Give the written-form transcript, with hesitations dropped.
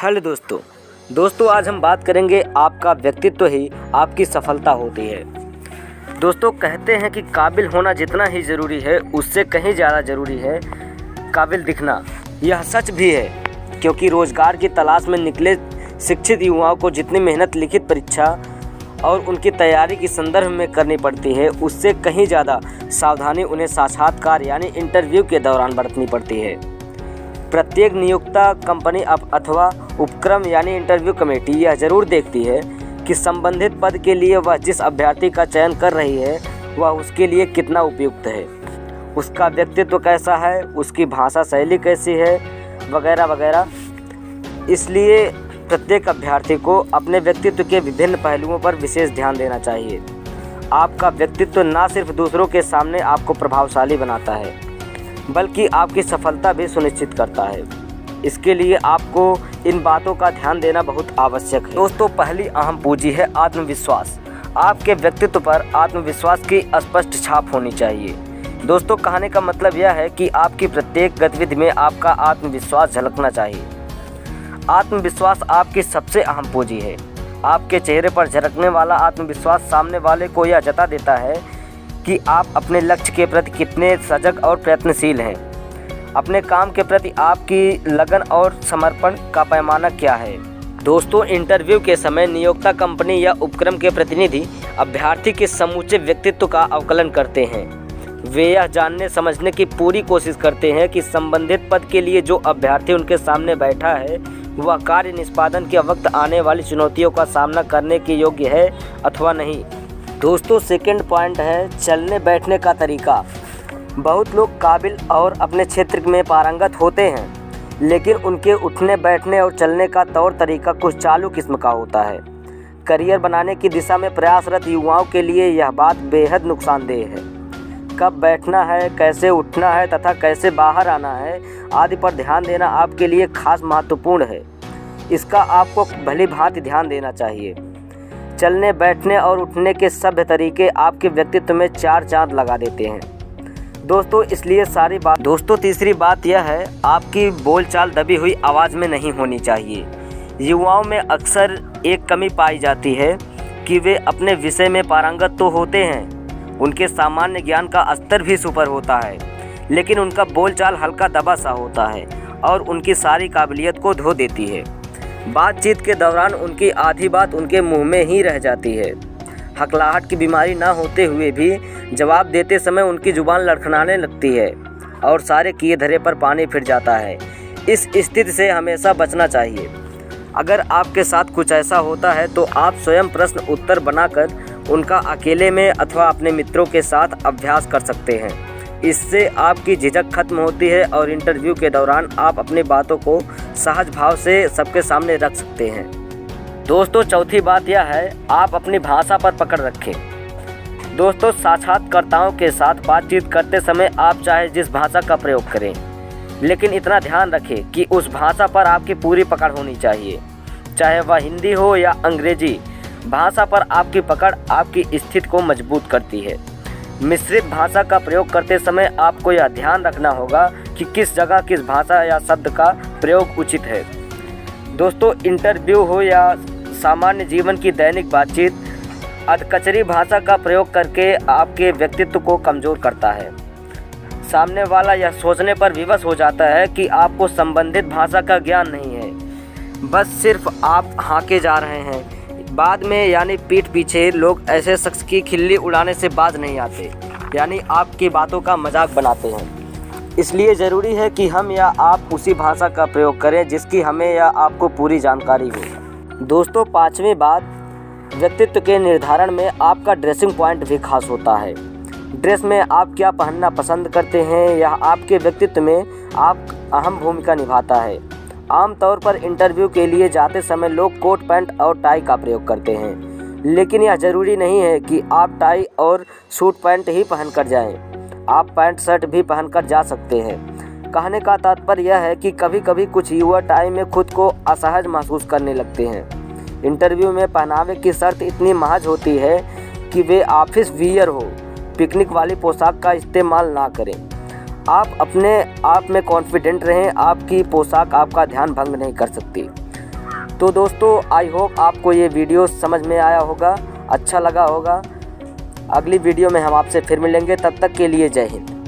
Hello दोस्तों आज हम बात करेंगे आपका व्यक्तित्व ही आपकी सफलता होती है। दोस्तों कहते हैं कि काबिल होना जितना ही ज़रूरी है उससे कहीं ज़्यादा ज़रूरी है काबिल दिखना। यह सच भी है, क्योंकि रोज़गार की तलाश में निकले शिक्षित युवाओं को जितनी मेहनत लिखित परीक्षा और उनकी तैयारी की संदर्भ में करनी पड़ती है, उससे कहीं ज़्यादा सावधानी उन्हें साक्षात्कार यानी इंटरव्यू के दौरान बरतनी पड़ती है। प्रत्येक नियोक्ता कंपनी अथवा उपक्रम यानी इंटरव्यू कमेटी यह जरूर देखती है कि संबंधित पद के लिए वह जिस अभ्यर्थी का चयन कर रही है वह उसके लिए कितना उपयुक्त है, उसका व्यक्तित्व कैसा है, उसकी भाषा शैली कैसी है, वगैरह वगैरह। इसलिए प्रत्येक अभ्यर्थी को अपने व्यक्तित्व के विभिन्न पहलुओं पर विशेष ध्यान देना चाहिए। आपका व्यक्तित्व न सिर्फ दूसरों के सामने आपको प्रभावशाली बनाता है, बल्कि आपकी सफलता भी सुनिश्चित करता है। इसके लिए आपको इन बातों का ध्यान देना बहुत आवश्यक है। दोस्तों, पहली अहम पूंजी है आत्मविश्वास। आपके व्यक्तित्व पर आत्मविश्वास की स्पष्ट छाप होनी चाहिए। दोस्तों, कहने का मतलब यह है कि आपकी प्रत्येक गतिविधि में आपका आत्मविश्वास झलकना चाहिए। आत्मविश्वास आपकी सबसे अहम पूंजी है। आपके चेहरे पर झलकने वाला आत्मविश्वास सामने वाले को यह जता देता है कि आप अपने लक्ष्य के प्रति कितने सजग और प्रयत्नशील हैं। अपने काम के प्रति आपकी लगन और समर्पण का पैमाना क्या है। दोस्तों, इंटरव्यू के समय नियोक्ता कंपनी या उपक्रम के प्रतिनिधि अभ्यर्थी के समूचे व्यक्तित्व का अवकलन करते हैं। वे यह जानने समझने की पूरी कोशिश करते हैं कि संबंधित पद के लिए जो अभ्यर्थी उनके सामने बैठा है वह कार्य निष्पादन के वक्त आने वाली चुनौतियों का सामना करने के योग्य है अथवा नहीं। दोस्तों, सेकंड पॉइंट है चलने बैठने का तरीका। बहुत लोग काबिल और अपने क्षेत्र में पारंगत होते हैं, लेकिन उनके उठने बैठने और चलने का तौर तरीका कुछ चालू किस्म का होता है। करियर बनाने की दिशा में प्रयासरत युवाओं के लिए यह बात बेहद नुकसानदेह है। कब बैठना है, कैसे उठना है तथा कैसे बाहर आना है आदि पर ध्यान देना आपके लिए खास महत्वपूर्ण है। इसका आपको भली भांति ध्यान देना चाहिए। चलने बैठने और उठने के सभ्य तरीके आपके व्यक्तित्व में चार चांद लगा देते हैं। दोस्तों, तीसरी बात यह है, आपकी बोलचाल दबी हुई आवाज़ में नहीं होनी चाहिए। युवाओं में अक्सर एक कमी पाई जाती है कि वे अपने विषय में पारंगत तो होते हैं, उनके सामान्य ज्ञान का स्तर भी सुपर होता है, लेकिन उनका बोलचाल हल्का दबा सा होता है और उनकी सारी काबिलियत को धो देती है। बातचीत के दौरान उनकी आधी बात उनके मुंह में ही रह जाती है। हकलाहट की बीमारी ना होते हुए भी जवाब देते समय उनकी जुबान लड़खड़ाने लगती है और सारे किए धरे पर पानी फिर जाता है। इस स्थिति से हमेशा बचना चाहिए। अगर आपके साथ कुछ ऐसा होता है तो आप स्वयं प्रश्न उत्तर बनाकर उनका अकेले में अथवा अपने मित्रों के साथ अभ्यास कर सकते हैं। इससे आपकी झिझक खत्म होती है और इंटरव्यू के दौरान आप अपनी बातों को सहज भाव से सबके सामने रख सकते हैं। दोस्तों, चौथी बात यह है, आप अपनी भाषा पर पकड़ रखें। दोस्तों, साक्षात्कारकर्ताओं के साथ बातचीत करते समय आप चाहे जिस भाषा का प्रयोग करें, लेकिन इतना ध्यान रखें कि उस भाषा पर आपकी पूरी पकड़ होनी चाहिए। चाहे वह हिंदी हो या अंग्रेजी, भाषा पर आपकी पकड़ आपकी स्थिति को मजबूत करती है। मिश्रित भाषा का प्रयोग करते समय आपको यह ध्यान रखना होगा कि किस जगह किस भाषा या शब्द का प्रयोग उचित है। दोस्तों, इंटरव्यू हो या सामान्य जीवन की दैनिक बातचीत, अधकचरी भाषा का प्रयोग करके आपके व्यक्तित्व को कमज़ोर करता है। सामने वाला यह सोचने पर विवश हो जाता है कि आपको संबंधित भाषा का ज्ञान नहीं है, बस सिर्फ आप हाँके जा रहे हैं। बाद में यानी पीठ पीछे लोग ऐसे शख्स की खिल्ली उड़ाने से बाज नहीं आते, यानी आपकी बातों का मजाक बनाते हैं। इसलिए ज़रूरी है कि हम या आप उसी भाषा का प्रयोग करें जिसकी हमें या आपको पूरी जानकारी हो। दोस्तों, पांचवी बात, व्यक्तित्व के निर्धारण में आपका ड्रेसिंग पॉइंट भी खास होता है। ड्रेस में आप क्या पहनना पसंद करते हैं यह आपके व्यक्तित्व में आप अहम भूमिका निभाता है। आमतौर पर इंटरव्यू के लिए जाते समय लोग कोट पैंट और टाई का प्रयोग करते हैं, लेकिन यह ज़रूरी नहीं है कि आप टाई और सूट पैंट ही पहनकर जाएं। आप पैंट शर्ट भी पहनकर जा सकते हैं। कहने का तात्पर्य यह है कि कभी कभी कुछ युवा टाई में खुद को असहज महसूस करने लगते हैं। इंटरव्यू में पहनावे की शर्त इतनी महज होती है कि वे ऑफिस वियर हो, पिकनिक वाली पोशाक का इस्तेमाल ना करें। आप अपने आप में कॉन्फिडेंट रहें, आपकी पोशाक आपका ध्यान भंग नहीं कर सकती। तो दोस्तों आई होप आपको ये वीडियो समझ में आया होगा, अच्छा लगा होगा। अगली वीडियो में हम आपसे फिर मिलेंगे, तब तक के लिए जय हिंद।